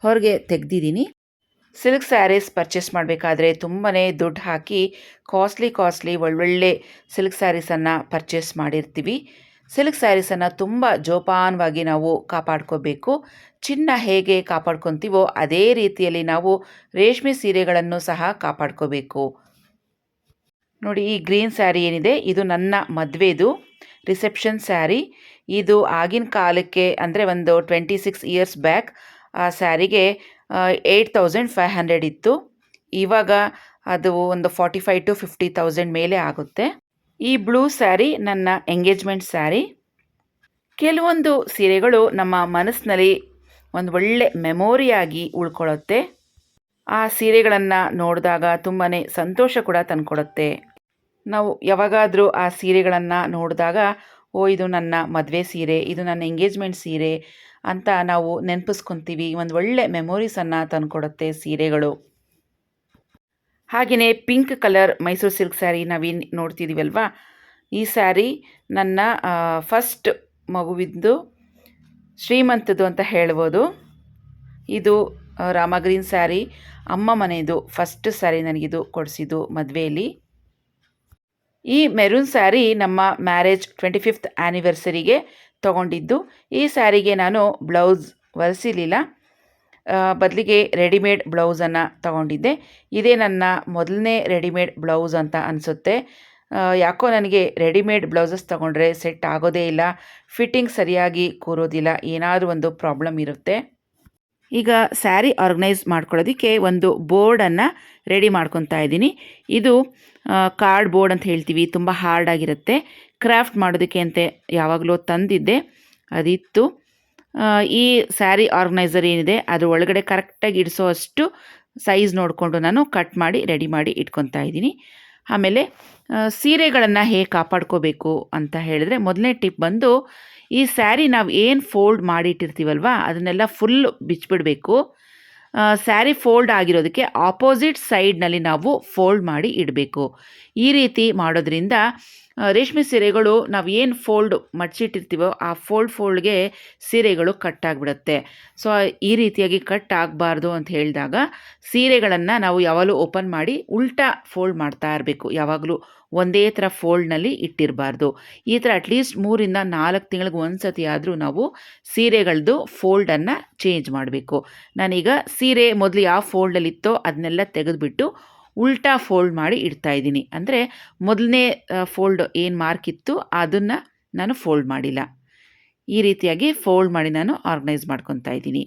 ಹೊರಗೆ ತೆಗೆದಿದ್ದೀನಿ. ಸಿಲ್ಕ್ ಸ್ಯಾರೀಸ್ ಪರ್ಚೇಸ್ ಮಾಡಬೇಕಾದ್ರೆ ತುಂಬಾ ದುಡ್ಡು ಹಾಕಿ ಕಾಸ್ಟ್ಲಿ ಒಳ್ಳೊಳ್ಳೆ ಸಿಲ್ಕ್ ಸ್ಯಾರೀಸನ್ನು ಪರ್ಚೇಸ್ ಮಾಡಿರ್ತೀವಿ. ಸಿಲ್ಕ್ ಸ್ಯಾರೀಸನ್ನು ತುಂಬ ಜೋಪಾನವಾಗಿ ನಾವು ಕಾಪಾಡ್ಕೋಬೇಕು. ಚಿನ್ನ ಹೇಗೆ ಕಾಪಾಡ್ಕೊತೀವೋ ಅದೇ ರೀತಿಯಲ್ಲಿ ನಾವು ರೇಷ್ಮೆ ಸೀರೆಗಳನ್ನು ಸಹ ಕಾಪಾಡ್ಕೋಬೇಕು. ನೋಡಿ, ಈ ಗ್ರೀನ್ ಸ್ಯಾರಿ ಏನಿದೆ ಇದು ನನ್ನ ಮದುವೆದು ರಿಸೆಪ್ಷನ್ ಸ್ಯಾರಿ. ಇದು ಆಗಿನ ಕಾಲಕ್ಕೆ ಅಂದರೆ ಒಂದು 26 ಇಯರ್ಸ್ ಬ್ಯಾಕ್ ಆ ಸ್ಯಾರಿಗೆ 8500 ಇತ್ತು. ಇವಾಗ ಅದು ಒಂದು 45,000 to 50,000 ಮೇಲೆ ಆಗುತ್ತೆ. ಈ ಬ್ಲೂ ಸ್ಯಾರಿ ನನ್ನ ಎಂಗೇಜ್ಮೆಂಟ್ ಸ್ಯಾರಿ. ಕೆಲವೊಂದು ಸೀರೆಗಳು ನಮ್ಮ ಮನಸ್ಸಿನಲ್ಲಿ ಒಂದು ಒಳ್ಳೆ ಮೆಮೊರಿಯಾಗಿ ಉಳ್ಕೊಳ್ಳುತ್ತೆ. ಆ ಸೀರೆಗಳನ್ನು ನೋಡಿದಾಗ ತುಂಬಾ ಸಂತೋಷ ಕೂಡ ತಂದುಕೊಡುತ್ತೆ. ನಾವು ಯಾವಾಗಾದರೂ ಆ ಸೀರೆಗಳನ್ನು ನೋಡಿದಾಗ, ಓ ಇದು ನನ್ನ ಮದುವೆ ಸೀರೆ, ಇದು ನನ್ನ ಎಂಗೇಜ್ಮೆಂಟ್ ಸೀರೆ ಅಂತ ನಾವು ನೆನಪಿಸ್ಕೊತೀವಿ. ಒಂದು ಒಳ್ಳೆ ಮೆಮೊರೀಸನ್ನು ತಂದುಕೊಡುತ್ತೆ ಸೀರೆಗಳು. ಹಾಗೆಯೇ pink colour Mysuru silk sari ನಾವೇನು ನೋಡ್ತಿದ್ದೀವಲ್ವ, ಈ ಸ್ಯಾರಿ ನನ್ನ ಫಸ್ಟ್ ಮಗುವಿದ್ದು ಶ್ರೀಮಂತದ್ದು ಅಂತ ಹೇಳ್ಬೋದು. ಇದು ರಾಮ ಗ್ರೀನ್ ಸ್ಯಾರಿ, ಅಮ್ಮ ಮನೆಯದು ಫಸ್ಟ್ ಸ್ಯಾರಿ ನನಗಿದು ಕೊಡಿಸಿದ್ದು ಮದುವೆಯಲ್ಲಿ. ಈ ಮೆರೂನ್ ಸ್ಯಾರಿ ನಮ್ಮ ಮ್ಯಾರೇಜ್ 25th ಆ್ಯನಿವರ್ಸರಿಗೆ ತೊಗೊಂಡಿದ್ದು. ಈ ಸ್ಯಾರಿಗೆ ನಾನು ಬ್ಲೌಸ್ ಹೊಲಿಸಿರಲಿಲ್ಲ, ಬದಲಿಗೆ ರೆಡಿಮೇಡ್ ಬ್ಲೌಸನ್ನು ತೊಗೊಂಡಿದ್ದೆ. ಇದೇ ನನ್ನ ಮೊದಲನೇ ರೆಡಿಮೇಡ್ ಬ್ಲೌಸ್ ಅಂತ ಅನಿಸುತ್ತೆ. ಯಾಕೋ ನನಗೆ ರೆಡಿಮೇಡ್ ಬ್ಲೌಸಸ್ ತೊಗೊಂಡ್ರೆ ಸೆಟ್ ಆಗೋದೇ ಇಲ್ಲ, ಫಿಟ್ಟಿಂಗ್ ಸರಿಯಾಗಿ ಕೂರೋದಿಲ್ಲ, ಏನಾದರೂ ಒಂದು ಪ್ರಾಬ್ಲಮ್ ಇರುತ್ತೆ. ಈಗ ಸ್ಯಾರಿ ಆರ್ಗನೈಸ್ ಮಾಡ್ಕೊಳ್ಳೋದಕ್ಕೆ ಒಂದು ಬೋರ್ಡನ್ನು ರೆಡಿ ಮಾಡ್ಕೊತಾ ಇದ್ದೀನಿ. ಇದು ಕಾರ್ಡ್ ಬೋರ್ಡ್ ಅಂತ ಹೇಳ್ತೀವಿ, ತುಂಬ ಹಾರ್ಡಾಗಿರುತ್ತೆ. ಕ್ರಾಫ್ಟ್ ಮಾಡೋದಕ್ಕೆ ಅಂತ ಯಾವಾಗಲೂ ತಂದಿದ್ದೆ, ಅದಿತ್ತು. ಈ ಸ್ಯಾರಿ ಆರ್ಗನೈಸರ್ ಏನಿದೆ ಅದ್ರ ಒಳಗಡೆ ಕರೆಕ್ಟಾಗಿ ಇಡಿಸೋ ಅಷ್ಟು ಸೈಜ್ ನೋಡಿಕೊಂಡು ನಾನು ಕಟ್ ಮಾಡಿ ರೆಡಿ ಮಾಡಿ ಇಟ್ಕೊತಾ ಇದ್ದೀನಿ. ಆಮೇಲೆ ಸೀರೆಗಳನ್ನು ಹೇಗೆ ಕಾಪಾಡ್ಕೋಬೇಕು ಅಂತ ಹೇಳಿದ್ರೆ, ಮೊದಲನೇ ಟಿಪ್ ಬಂದು ಈ ಸ್ಯಾರಿ ನಾವು ಏನು ಫೋಲ್ಡ್ ಮಾಡಿಟ್ಟಿರ್ತೀವಲ್ವ ಅದನ್ನೆಲ್ಲ ಫುಲ್ ಬಿಚ್ಚಿಬಿಡಬೇಕು. ಸ್ಯಾರಿ ಫೋಲ್ಡ್ ಆಗಿರೋದಕ್ಕೆ ಆಪೋಸಿಟ್ ಸೈಡ್ನಲ್ಲಿ ನಾವು ಫೋಲ್ಡ್ ಮಾಡಿ ಇಡಬೇಕು. ಈ ರೀತಿ ಮಾಡೋದ್ರಿಂದ ರೇಷ್ಮೆ ಸೀರೆಗಳು ನಾವು ಏನು ಫೋಲ್ಡ್ ಮಡ್ಚಿಟ್ಟಿರ್ತೀವೋ ಆ ಫೋಲ್ಡ್ಗೆ ಸೀರೆಗಳು ಕಟ್ ಆಗಿಬಿಡುತ್ತೆ. ಸೊ ಈ ರೀತಿಯಾಗಿ ಕಟ್ ಆಗಬಾರ್ದು ಅಂತ ಹೇಳಿದಾಗ ಸೀರೆಗಳನ್ನು ನಾವು ಯಾವಾಗಲೂ ಓಪನ್ ಮಾಡಿ ಉಲ್ಟಾ ಫೋಲ್ಡ್ ಮಾಡ್ತಾ ಇರಬೇಕು. ಯಾವಾಗಲೂ ಒಂದೇ ಥರ ಫೋಲ್ಡ್ನಲ್ಲಿ ಇಟ್ಟಿರಬಾರ್ದು. ಈ ಥರ ಅಟ್ಲೀಸ್ಟ್ 3ರಿಂದ 4 ತಿಂಗಳಿಗೆ ಒಂದು ಸತಿ ಆದರೂ ನಾವು ಸೀರೆಗಳದ್ದು ಫೋಲ್ಡನ್ನು ಚೇಂಜ್ ಮಾಡಬೇಕು. ನಾನೀಗ ಸೀರೆ ಮೊದಲು ಯಾವ ಫೋಲ್ಡಲ್ಲಿತ್ತೋ ಅದನ್ನೆಲ್ಲ ತೆಗೆದುಬಿಟ್ಟು ಉಲ್ಟಾ ಫೋಲ್ಡ್ ಮಾಡಿ ಇಡ್ತಾಯಿದ್ದೀನಿ. ಅಂದರೆ ಮೊದಲನೇ ಫೋಲ್ಡ್ ಏನು ಮಾರ್ಕ್ ಇತ್ತು ಅದನ್ನು ನಾನು ಫೋಲ್ಡ್ ಮಾಡಿಲ್ಲ. ಈ ರೀತಿಯಾಗಿ ಫೋಲ್ಡ್ ಮಾಡಿ ನಾನು ಆರ್ಗನೈಸ್ ಮಾಡ್ಕೊತಾ ಇದ್ದೀನಿ.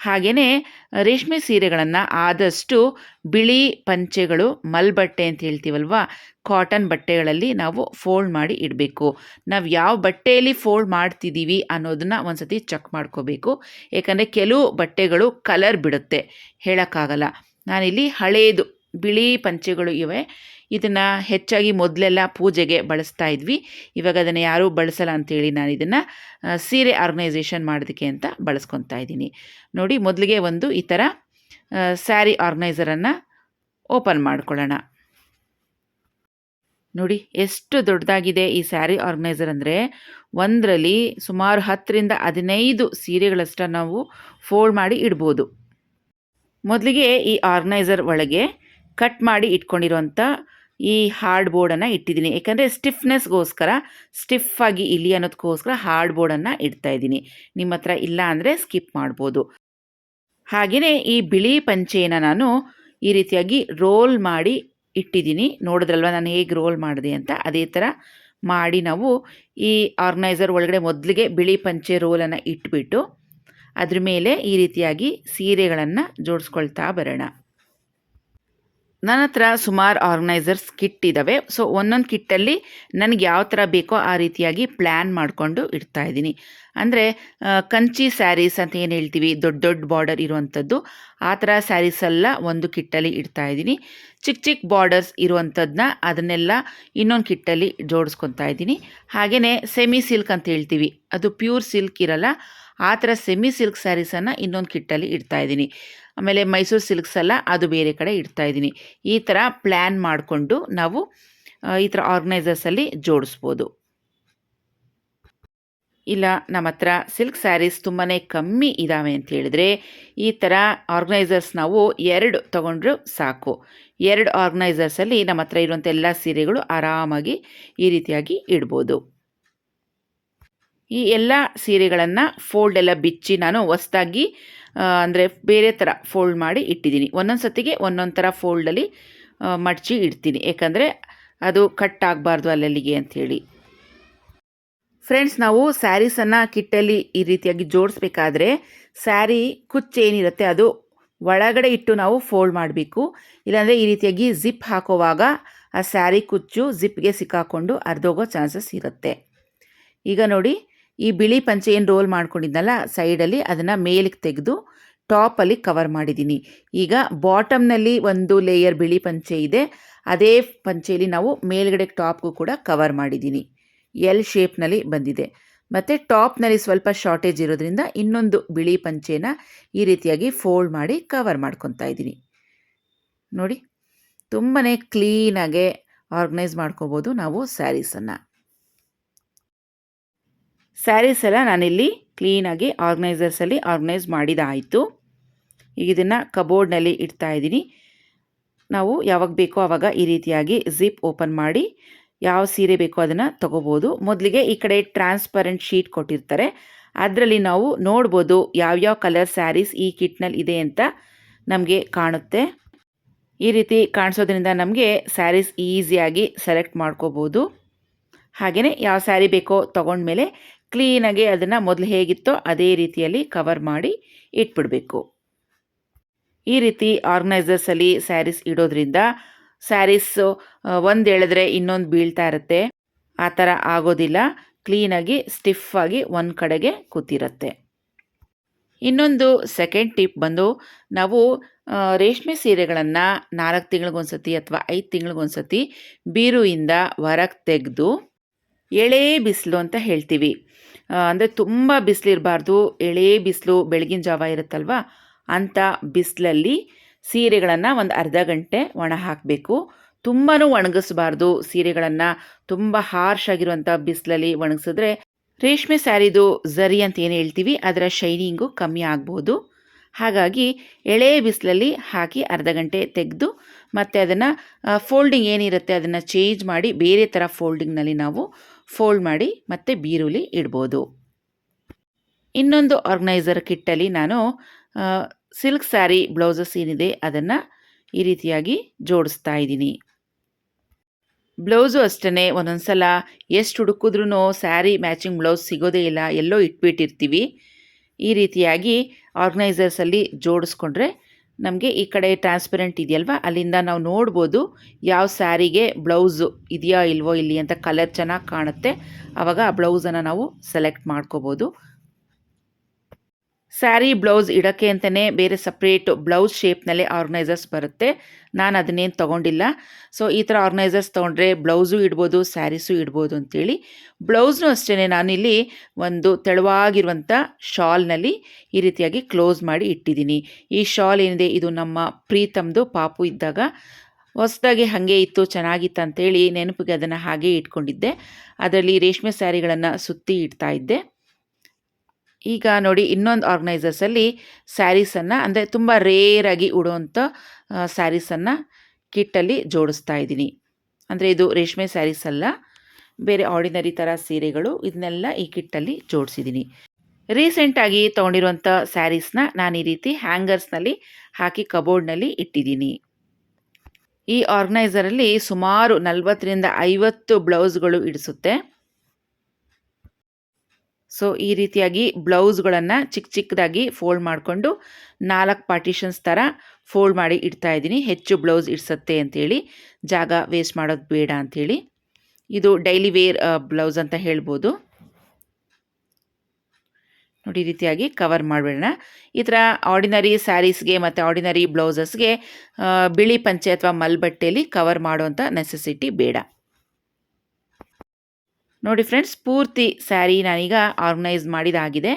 ಹಾಗೆಯೇ ರೇಷ್ಮೆ ಸೀರೆಗಳನ್ನು ಆದಷ್ಟು ಬಿಳಿ ಪಂಚೆಗಳು, ಮಲ್ಬಟ್ಟೆ ಅಂತ ಹೇಳ್ತೀವಲ್ವ, ಕಾಟನ್ ಬಟ್ಟೆಗಳಲ್ಲಿ ನಾವು ಫೋಲ್ಡ್ ಮಾಡಿ ಇಡಬೇಕು. ನಾವು ಯಾವ ಬಟ್ಟೆಯಲ್ಲಿ ಫೋಲ್ಡ್ ಮಾಡ್ತಿದ್ದೀವಿ ಅನ್ನೋದನ್ನು ಒಂದು ಸತಿ ಚೆಕ್ ಮಾಡ್ಕೋಬೇಕು. ಏಕೆಂದರೆ ಕೆಲವು ಬಟ್ಟೆಗಳು ಕಲರ್ ಬಿಡುತ್ತೆ, ಹೇಳೋಕ್ಕಾಗಲ್ಲ. ನಾನಿಲ್ಲಿ ಹಳೇದು ಬಿಳಿ ಪಂಚೆಗಳು ಇವೆ. ಇದನ್ನು ಹೆಚ್ಚಾಗಿ ಮೊದಲೆಲ್ಲ ಪೂಜೆಗೆ ಬಳಸ್ತಾ ಇದ್ವಿ. ಇವಾಗ ಅದನ್ನು ಯಾರೂ ಬಳಸಲ್ಲ ಅಂಥೇಳಿ ನಾನು ಇದನ್ನು ಸೀರೆ ಆರ್ಗನೈಸೇಷನ್ ಮಾಡೋದಕ್ಕೆ ಅಂತ ಬಳಸ್ಕೊತಾ ಇದ್ದೀನಿ. ನೋಡಿ, ಮೊದಲಿಗೆ ಒಂದು ಈ ಥರ ಸ್ಯಾರಿ ಆರ್ಗನೈಸರನ್ನು ಓಪನ್ ಮಾಡ್ಕೊಳ್ಳೋಣ. ನೋಡಿ ಎಷ್ಟು ದೊಡ್ಡದಾಗಿದೆ ಈ ಸ್ಯಾರಿ ಆರ್ಗನೈಸರ್ ಅಂದರೆ, ಒಂದರಲ್ಲಿ ಸುಮಾರು 10ರಿಂದ 15 ಸೀರೆಗಳಷ್ಟು ನಾವು ಫೋಲ್ಡ್ ಮಾಡಿ ಇಡ್ಬೋದು. ಮೊದಲಿಗೆ ಈ ಆರ್ಗನೈಸರ್ ಒಳಗೆ ಕಟ್ ಮಾಡಿ ಇಟ್ಕೊಂಡಿರೋಂಥ ಈ ಹಾರ್ಡ್ ಬೋರ್ಡನ್ನು ಇಟ್ಟಿದ್ದೀನಿ. ಏಕೆಂದರೆ ಸ್ಟಿಫ್ನೆಸ್ಗೋಸ್ಕರ, ಸ್ಟಿಫಾಗಿ ಇಲ್ಲಿ ಅನ್ನೋದಕ್ಕೋಸ್ಕರ ಹಾರ್ಡ್ ಬೋರ್ಡನ್ನು ಇಡ್ತಾಯಿದ್ದೀನಿ. ನಿಮ್ಮ ಹತ್ರ ಇಲ್ಲ ಅಂದರೆ ಸ್ಕಿಪ್ ಮಾಡ್ಬೋದು. ಹಾಗೆಯೇ ಈ ಬಿಳಿ ಪಂಚೆಯನ್ನು ನಾನು ಈ ರೀತಿಯಾಗಿ ರೋಲ್ ಮಾಡಿ ಇಟ್ಟಿದ್ದೀನಿ. ನೋಡಿದ್ರಲ್ವ ನಾನು ಹೇಗೆ ರೋಲ್ ಮಾಡಿದೆ ಅಂತ. ಅದೇ ಥರ ಮಾಡಿ ನಾವು ಈ ಆರ್ಗನೈಸರ್ ಒಳಗಡೆ ಮೊದಲಿಗೆ ಬಿಳಿ ಪಂಚೆ ರೋಲನ್ನು ಇಟ್ಬಿಟ್ಟು ಅದ್ರ ಮೇಲೆ ಈ ರೀತಿಯಾಗಿ ಸೀರೆಗಳನ್ನು ಜೋಡಿಸ್ಕೊಳ್ತಾ ಬರೋಣ. ನನ್ನ ಹತ್ರ ಸುಮಾರು ಆರ್ಗನೈಸರ್ಸ್ ಕಿಟ್ ಇದ್ದಾವೆ. ಸೊ ಒಂದೊಂದು ಕಿಟ್ಟಲ್ಲಿ ನನಗೆ ಯಾವ ಥರ ಬೇಕೋ ಆ ರೀತಿಯಾಗಿ ಪ್ಲ್ಯಾನ್ ಮಾಡಿಕೊಂಡು ಇಡ್ತಾಯಿದ್ದೀನಿ. ಅಂದರೆ ಕಂಚಿ ಸ್ಯಾರೀಸ್ ಅಂತ ಏನು ಹೇಳ್ತೀವಿ, ದೊಡ್ಡ ದೊಡ್ಡ ಬಾರ್ಡರ್ ಇರುವಂಥದ್ದು, ಆ ಥರ ಸ್ಯಾರೀಸೆಲ್ಲ ಒಂದು ಕಿಟ್ಟಲ್ಲಿ ಇಡ್ತಾಯಿದ್ದೀನಿ. ಚಿಕ್ಕ ಚಿಕ್ಕ ಬಾರ್ಡರ್ಸ್ ಇರುವಂಥದ್ದನ್ನ ಅದನ್ನೆಲ್ಲ ಇನ್ನೊಂದು ಕಿಟ್ಟಲ್ಲಿ ಜೋಡಿಸ್ಕೊತಾ ಇದ್ದೀನಿ. ಹಾಗೆಯೇ ಸೆಮಿ ಸಿಲ್ಕ್ ಅಂತ ಹೇಳ್ತೀವಿ, ಅದು ಪ್ಯೂರ್ ಸಿಲ್ಕ್ ಇರಲ್ಲ, ಆ ಥರ ಸೆಮಿ ಸಿಲ್ಕ್ ಸ್ಯಾರೀಸನ್ನು ಇನ್ನೊಂದು ಕಿಟ್ಟಲ್ಲಿ ಇಡ್ತಾಯಿದ್ದೀನಿ. ಆಮೇಲೆ ಮೈಸೂರು ಸಿಲ್ಕ್ಸ್ ಎಲ್ಲ ಅದು ಬೇರೆ ಕಡೆ ಇಡ್ತಾಯಿದ್ದೀನಿ. ಈ ಥರ ಪ್ಲ್ಯಾನ್ ಮಾಡಿಕೊಂಡು ನಾವು ಈ ಥರ ಆರ್ಗನೈಸರ್ಸಲ್ಲಿ ಜೋಡಿಸ್ಬೋದು. ಇಲ್ಲ ನಮ್ಮ ಹತ್ರ ಸಿಲ್ಕ್ ಸ್ಯಾರೀಸ್ ತುಂಬಾ ಕಮ್ಮಿ ಇದ್ದಾವೆ ಅಂತ ಹೇಳಿದ್ರೆ ಈ ಥರ ಆರ್ಗನೈಸರ್ಸ್ ನಾವು 2 ತೊಗೊಂಡ್ರೂ ಸಾಕು. 2 ಆರ್ಗನೈಸರ್ಸಲ್ಲಿ ನಮ್ಮ ಹತ್ರ ಇರುವಂಥ ಎಲ್ಲ ಸೀರೆಗಳು ಆರಾಮಾಗಿ ಈ ರೀತಿಯಾಗಿ ಇಡ್ಬೋದು. ಈ ಎಲ್ಲ ಸೀರೆಗಳನ್ನು ಫೋಲ್ಡ್ ಎಲ್ಲ ಬಿಚ್ಚಿ ನಾನು ಹೊಸ್ದಾಗಿ ಅಂದರೆ ಬೇರೆ ಥರ ಫೋಲ್ಡ್ ಮಾಡಿ ಇಟ್ಟಿದ್ದೀನಿ. ಒಂದೊಂದು ಸತಿಗೆ ಒಂದೊಂದು ಥರ ಫೋಲ್ಡಲ್ಲಿ ಮಡಚಿ ಇಡ್ತೀನಿ, ಏಕೆಂದರೆ ಅದು ಕಟ್ ಆಗಬಾರ್ದು ಅಲ್ಲಲ್ಲಿಗೆ ಅಂಥೇಳಿ. ಫ್ರೆಂಡ್ಸ್, ನಾವು ಸ್ಯಾರೀಸನ್ನು ಕಿಟ್ಟಲ್ಲಿ ಈ ರೀತಿಯಾಗಿ ಜೋಡಿಸ್ಬೇಕಾದ್ರೆ ಸ್ಯಾರಿ ಕುಚ್ಚೇನಿರುತ್ತೆ ಅದು ಒಳಗಡೆ ಇಟ್ಟು ನಾವು ಫೋಲ್ಡ್ ಮಾಡಬೇಕು. ಇಲ್ಲಾಂದರೆ ಈ ರೀತಿಯಾಗಿ ಜಿಪ್ ಹಾಕೋವಾಗ ಆ ಸ್ಯಾರಿ ಕುಚ್ಚು ಜಿಪ್ಗೆ ಸಿಕ್ಕಾಕೊಂಡು ಅರ್ಧೋಗೋ ಚಾನ್ಸಸ್ ಇರುತ್ತೆ. ಈಗ ನೋಡಿ, ಈ ಬಿಳಿ ಪಂಚೆ ಏನು ರೋಲ್ ಮಾಡ್ಕೊಂಡಿದ್ದಲ್ಲ ಸೈಡಲ್ಲಿ, ಅದನ್ನು ಮೇಲಕ್ಕೆ ತೆಗೆದು ಟಾಪಲ್ಲಿ ಕವರ್ ಮಾಡಿದ್ದೀನಿ. ಈಗ ಬಾಟಮ್ನಲ್ಲಿ ಒಂದು ಲೇಯರ್ ಬಿಳಿ ಪಂಚೆ ಇದೆ, ಅದೇ ಪಂಚೆಯಲ್ಲಿ ನಾವು ಮೇಲ್ಗಡೆ ಟಾಪ್ಗೂ ಕೂಡ ಕವರ್ ಮಾಡಿದ್ದೀನಿ. ಎಲ್ ಶೇಪ್ನಲ್ಲಿ ಬಂದಿದೆ. ಮತ್ತು ಟಾಪ್ನಲ್ಲಿ ಸ್ವಲ್ಪ ಶಾರ್ಟೇಜ್ ಇರೋದ್ರಿಂದ ಇನ್ನೊಂದು ಬಿಳಿ ಪಂಚೆನ ಈ ರೀತಿಯಾಗಿ ಫೋಲ್ಡ್ ಮಾಡಿ ಕವರ್ ಮಾಡ್ಕೊತಾ ಇದ್ದೀನಿ. ನೋಡಿ, ತುಂಬಾ ಕ್ಲೀನಾಗೆ ಆರ್ಗನೈಸ್ ಮಾಡ್ಕೋಬೋದು ನಾವು ಸ್ಯಾರೀಸನ್ನು. ಸ್ಯಾರೀಸ್ ಎಲ್ಲ ನಾನಿಲ್ಲಿ ಕ್ಲೀನಾಗಿ ಆರ್ಗನೈಸರ್ಸಲ್ಲಿ ಆರ್ಗನೈಸ್ ಮಾಡಿದಾಯಿತು. ಈಗ ಇದನ್ನು ಕಬೋರ್ಡ್ನಲ್ಲಿ ಇಡ್ತಾ ಇದ್ದೀನಿ. ನಾವು ಯಾವಾಗ ಬೇಕೋ ಆವಾಗ ಈ ರೀತಿಯಾಗಿ ಜಿಪ್ ಓಪನ್ ಮಾಡಿ ಯಾವ ಸೀರೆ ಬೇಕೋ ಅದನ್ನು ತೊಗೋಬೋದು. ಮೊದಲಿಗೆ ಈ ಕಡೆ ಟ್ರಾನ್ಸ್ಪರೆಂಟ್ ಶೀಟ್ ಕೊಟ್ಟಿರ್ತಾರೆ, ಅದರಲ್ಲಿ ನಾವು ನೋಡ್ಬೋದು ಯಾವ್ಯಾವ ಕಲರ್ ಸ್ಯಾರೀಸ್ ಈ ಕಿಟ್ನಲ್ಲಿ ಇದೆ ಅಂತ ನಮಗೆ ಕಾಣುತ್ತೆ. ಈ ರೀತಿ ಕಾಣಿಸೋದ್ರಿಂದ ನಮಗೆ ಸ್ಯಾರೀಸ್ ಈಸಿಯಾಗಿ ಸೆಲೆಕ್ಟ್ ಮಾಡ್ಕೋಬೋದು. ಹಾಗೆಯೇ ಯಾವ ಸ್ಯಾರಿ ಬೇಕೋ ತೊಗೊಂಡ್ಮೇಲೆ ಕ್ಲೀನಾಗಿ ಅದನ್ನು ಮೊದಲು ಹೇಗಿತ್ತೋ ಅದೇ ರೀತಿಯಲ್ಲಿ ಕವರ್ ಮಾಡಿ ಇಟ್ಬಿಡಬೇಕು. ಈ ರೀತಿ ಆರ್ಗನೈಸರ್ಸಲ್ಲಿ ಸ್ಯಾರೀಸ್ ಇಡೋದ್ರಿಂದ ಸ್ಯಾರೀಸು ಒಂದು ಎಳೆದ್ರೆ ಇನ್ನೊಂದು ಬೀಳ್ತಾ ಇರುತ್ತೆ, ಆ ಥರ ಆಗೋದಿಲ್ಲ. ಕ್ಲೀನಾಗಿ ಸ್ಟಿಫಾಗಿ ಒಂದು ಕಡೆಗೆ ಕೂತಿರುತ್ತೆ. ಇನ್ನೊಂದು ಸೆಕೆಂಡ್ ಟಿಪ್ ಬಂದು, ನಾವು ರೇಷ್ಮೆ ಸೀರೆಗಳನ್ನು 4 ತಿಂಗಳಿಗೊಂದ್ಸತಿ ಅಥವಾ 5 ತಿಂಗಳಿಗೊಂದ್ಸತಿ ಬೀರುವಿಂದ ಹೊರಗೆ ತೆಗೆದು ಎಳೆ ಬಿಸಿಲು ಅಂತ ಹೇಳ್ತೀವಿ, ಅಂದರೆ ತುಂಬ ಬಿಸಿಲಿರಬಾರ್ದು, ಎಳೆ ಬಿಸಿಲು ಬೆಳಗಿನ ಜಾವ ಇರುತ್ತಲ್ವ ಅಂಥ ಬಿಸಿಲಲ್ಲಿ ಸೀರೆಗಳನ್ನು ಒಂದು ಅರ್ಧ ಗಂಟೆ ಒಣ ಹಾಕಬೇಕು. ತುಂಬಾ ಒಣಗಿಸ್ಬಾರ್ದು ಸೀರೆಗಳನ್ನು. ತುಂಬ ಹಾರ್ಶ್ ಆಗಿರುವಂಥ ಬಿಸಿಲಲ್ಲಿ ಒಣಗಿಸಿದ್ರೆ ರೇಷ್ಮೆ ಸ್ಯಾರಿದು ಝರಿ ಅಂತ ಏನು ಹೇಳ್ತೀವಿ ಅದರ ಶೈನಿಂಗು ಕಮ್ಮಿ ಆಗ್ಬೋದು. ಹಾಗಾಗಿ ಎಳೆ ಬಿಸಿಲಲ್ಲಿ ಹಾಕಿ ಅರ್ಧ ಗಂಟೆ ತೆಗೆದು ಮತ್ತು ಅದನ್ನು ಫೋಲ್ಡಿಂಗ್ ಏನಿರುತ್ತೆ ಅದನ್ನು ಚೇಂಜ್ ಮಾಡಿ ಬೇರೆ ಥರ ಫೋಲ್ಡಿಂಗ್ನಲ್ಲಿ ನಾವು ಫೋಲ್ಡ್ ಮಾಡಿ ಮತ್ತು ಬೀರುಲಿ ಇಡ್ಬೋದು. ಇನ್ನೊಂದು ಆರ್ಗನೈಸರ್ ಕಿಟ್ಟಲ್ಲಿ ನಾನು ಸಿಲ್ಕ್ ಸ್ಯಾರಿ ಬ್ಲೌಸಸ್ ಏನಿದೆ ಅದನ್ನು ಈ ರೀತಿಯಾಗಿ ಜೋಡಿಸ್ತಾ ಇದ್ದೀನಿ. ಬ್ಲೌಸು ಅಷ್ಟೇ, ಒಂದೊಂದು ಸಲ ಎಷ್ಟು ಹುಡುಕಿದ್ರೂ ಸ್ಯಾರಿ ಮ್ಯಾಚಿಂಗ್ ಬ್ಲೌಸ್ ಸಿಗೋದೇ ಇಲ್ಲ, ಎಲ್ಲೋ ಇಟ್ಬಿಟ್ಟಿರ್ತೀವಿ. ಈ ರೀತಿಯಾಗಿ ಆರ್ಗನೈಸರ್ಸಲ್ಲಿ ಜೋಡಿಸ್ಕೊಂಡ್ರೆ ನಮಗೆ ಈ ಕಡೆ ಟ್ರಾನ್ಸ್ಪರೆಂಟ್ ಇದೆಯಲ್ವ ಅಲ್ಲಿಂದ ನಾವು ನೋಡ್ಬೋದು ಯಾವ ಸ್ಯಾರಿಗೆ ಬ್ಲೌಸು ಇದೆಯಾ ಇಲ್ವೋ ಇಲ್ಲಿ ಅಂತ. ಕಲರ್ ಚೆನ್ನಾಗಿ ಕಾಣುತ್ತೆ, ಆವಾಗ ಆ ಬ್ಲೌಸನ್ನು ನಾವು ಸೆಲೆಕ್ಟ್ ಮಾಡ್ಕೋಬೋದು. ಸ್ಯಾರಿ ಬ್ಲೌಸ್ ಇಡೋಕ್ಕೆ ಅಂತಲೇ ಬೇರೆ ಸಪ್ರೇಟ್ ಬ್ಲೌಸ್ ಶೇಪ್ನಲ್ಲೇ ಆರ್ಗನೈಸರ್ಸ್ ಬರುತ್ತೆ. ನಾನು ಅದನ್ನೇನು ತೊಗೊಂಡಿಲ್ಲ. ಸೊ ಈ ಥರ ಆರ್ಗನೈಸರ್ಸ್ ತೊಗೊಂಡ್ರೆ ಬ್ಲೌಸು ಇಡ್ಬೋದು, ಸ್ಯಾರೀಸು ಇಡ್ಬೋದು ಅಂತೇಳಿ ಬ್ಲೌಸ್ನೂ ಅಷ್ಟೇ ನಾನಿಲ್ಲಿ ಒಂದು ತೆಳುವಾಗಿರುವಂಥ ಶಾಲ್ನಲ್ಲಿ ಈ ರೀತಿಯಾಗಿ ಕ್ಲೋಸ್ ಮಾಡಿ ಇಟ್ಟಿದ್ದೀನಿ. ಈ ಶಾಲ್ ಏನಿದೆ ಇದು ನಮ್ಮ ಪ್ರೀತಮ್ದು ಪಾಪು ಇದ್ದಾಗ ಹೊಸದಾಗಿ ಹಾಗೆ ಇತ್ತು, ಚೆನ್ನಾಗಿತ್ತು ಅಂತೇಳಿ ನೆನಪಿಗೆ ಅದನ್ನು ಹಾಗೇ ಇಟ್ಕೊಂಡಿದ್ದೆ. ಅದರಲ್ಲಿ ರೇಷ್ಮೆ ಸ್ಯಾರಿಗಳನ್ನು ಸುತ್ತಿ ಇಡ್ತಾ ಇದ್ದೆ. ಈಗ ನೋಡಿ ಇನ್ನೊಂದು ಆರ್ಗನೈಸರ್ಸಲ್ಲಿ ಸ್ಯಾರೀಸನ್ನು ಅಂದರೆ ತುಂಬ ರೇರಾಗಿ ಉಡುವಂಥ ಸ್ಯಾರೀಸನ್ನು ಕಿಟ್ಟಲ್ಲಿ ಜೋಡಿಸ್ತಾ ಇದ್ದೀನಿ. ಅಂದರೆ ಇದು ರೇಷ್ಮೆ ಸ್ಯಾರೀಸ್ ಅಲ್ಲ, ಬೇರೆ ಆರ್ಡಿನರಿ ಥರ ಸೀರೆಗಳು, ಇದನ್ನೆಲ್ಲ ಈ ಕಿಟ್ಟಲ್ಲಿ ಜೋಡಿಸಿದ್ದೀನಿ. ರೀಸೆಂಟಾಗಿ ತೊಗೊಂಡಿರುವಂಥ ಸ್ಯಾರೀಸ್ನ ನಾನು ಈ ರೀತಿ ಹ್ಯಾಂಗರ್ಸ್ನಲ್ಲಿ ಹಾಕಿ ಕಬೋರ್ಡ್ನಲ್ಲಿ ಇಟ್ಟಿದ್ದೀನಿ. ಈ ಆರ್ಗನೈಸರಲ್ಲಿ ಸುಮಾರು 40ರಿಂದ 50 ಬ್ಲೌಸ್ಗಳು ಇಡಿಸುತ್ತೆ. ಸೊ ಈ ರೀತಿಯಾಗಿ ಬ್ಲೌಸ್ಗಳನ್ನು ಚಿಕ್ಕ ಚಿಕ್ಕದಾಗಿ ಫೋಲ್ಡ್ ಮಾಡಿಕೊಂಡು 4 ಪಾರ್ಟಿಷನ್ಸ್ ಥರ ಫೋಲ್ಡ್ ಮಾಡಿ ಇಡ್ತಾ ಇದ್ದೀನಿ. ಹೆಚ್ಚು ಬ್ಲೌಸ್ ಇಡ್ಸತ್ತೆ ಅಂಥೇಳಿ, ಜಾಗ ವೇಸ್ಟ್ ಮಾಡೋದು ಬೇಡ ಅಂಥೇಳಿ. ಇದು ಡೈಲಿ ವೇರ್ ಬ್ಲೌಸ್ ಅಂತ ಹೇಳ್ಬೋದು. ನೋಡಿ ಈ ರೀತಿಯಾಗಿ ಕವರ್ ಮಾಡಬೇಡ. ಈ ಥರ ಆರ್ಡಿನರಿ ಸ್ಯಾರೀಸ್ಗೆ ಮತ್ತು ಆರ್ಡಿನರಿ ಬ್ಲೌಸಸ್ಗೆ ಬಿಳಿ ಪಂಚೆ ಅಥವಾ ಮಲ್ಬಟ್ಟೆಯಲ್ಲಿ ಕವರ್ ಮಾಡುವಂಥ ನೆಸೆಸಿಟಿ ಬೇಡ. ನೋಡಿ ಫ್ರೆಂಡ್ಸ್, ಪೂರ್ತಿ ಸ್ಯಾರಿ ನಾನೀಗ ಆರ್ಗನೈಸ್ ಮಾಡಿದಾಗಿದೆ.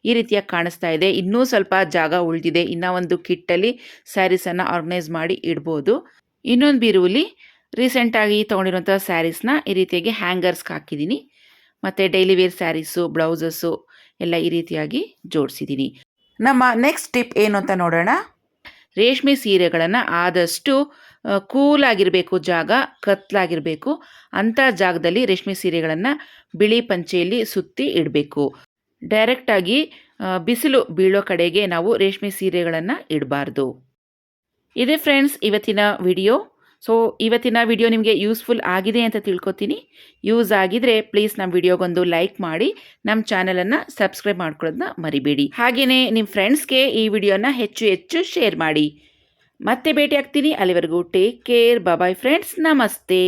ಈ ರೀತಿಯಾಗಿ ಕಾಣಿಸ್ತಾ ಇದೆ. ಇನ್ನೂ ಸ್ವಲ್ಪ ಜಾಗ ಉಳಿದಿದೆ. ಇನ್ನೂ ಒಂದು ಕಿಟ್ಟಲ್ಲಿ ಸ್ಯಾರೀಸನ್ನು ಆರ್ಗನೈಸ್ ಮಾಡಿ ಇಡ್ಬೋದು. ಇನ್ನೊಂದು ಬೀರುವಲ್ಲಿ ರೀಸೆಂಟಾಗಿ ತೊಗೊಂಡಿರುವಂಥ ಸ್ಯಾರೀಸ್ನ ಈ ರೀತಿಯಾಗಿ ಹ್ಯಾಂಗರ್ಸ್ಗೆ ಹಾಕಿದ್ದೀನಿ. ಮತ್ತು ಡೈಲಿ ವೇರ್ ಸ್ಯಾರೀಸು, ಬ್ಲೌಸಸ್ಸು ಎಲ್ಲ ಈ ರೀತಿಯಾಗಿ ಜೋಡಿಸಿದ್ದೀನಿ. ನಮ್ಮ ನೆಕ್ಸ್ಟ್ ಟಿಪ್ ಏನು ಅಂತ ನೋಡೋಣ. ರೇಷ್ಮೆ ಸೀರೆಗಳನ್ನು ಆದಷ್ಟು ಕೂಲಾಗಿರಬೇಕು, ಜಾಗ ಕತ್ಲಾಗಿರಬೇಕು. ಅಂಥ ಜಾಗದಲ್ಲಿ ರೇಷ್ಮೆ ಸೀರೆಗಳನ್ನು ಬಿಳಿ ಪಂಚೆಯಲ್ಲಿ ಸುತ್ತಿ ಇಡಬೇಕು. ಡೈರೆಕ್ಟಾಗಿ ಬಿಸಿಲು ಬೀಳೋ ಕಡೆಗೆ ನಾವು ರೇಷ್ಮೆ ಸೀರೆಗಳನ್ನು ಇಡಬಾರ್ದು. ಇದೆ ಫ್ರೆಂಡ್ಸ್ ಇವತ್ತಿನ ವಿಡಿಯೋ. ಸೊ ಇವತ್ತಿನ ವಿಡಿಯೋ ನಿಮಗೆ ಯೂಸ್ಫುಲ್ ಆಗಿದೆ ಅಂತ ತಿಳ್ಕೊತೀನಿ. ಯೂಸ್ ಆಗಿದರೆ ಪ್ಲೀಸ್ ನಮ್ಮ ವಿಡಿಯೋಗೊಂದು ಲೈಕ್ ಮಾಡಿ, ನಮ್ಮ ಚಾನಲನ್ನು ಸಬ್ಸ್ಕ್ರೈಬ್ ಮಾಡ್ಕೊಳ್ಳೋದನ್ನ ಮರಿಬೇಡಿ. ಹಾಗೆಯೇ ನಿಮ್ಮ ಫ್ರೆಂಡ್ಸ್ಗೆ ಈ ವಿಡಿಯೋನ ಹೆಚ್ಚು ಹೆಚ್ಚು ಶೇರ್ ಮಾಡಿ. ಮತ್ತೆ ಭೇಟಿ ಆಗ್ತೀನಿ. ಅಲ್ಲಿವರೆಗೂ ಟೇಕ್ ಕೇರ್. ಬಾಯ್ ಫ್ರೆಂಡ್ಸ್, ನಮಸ್ತೆ.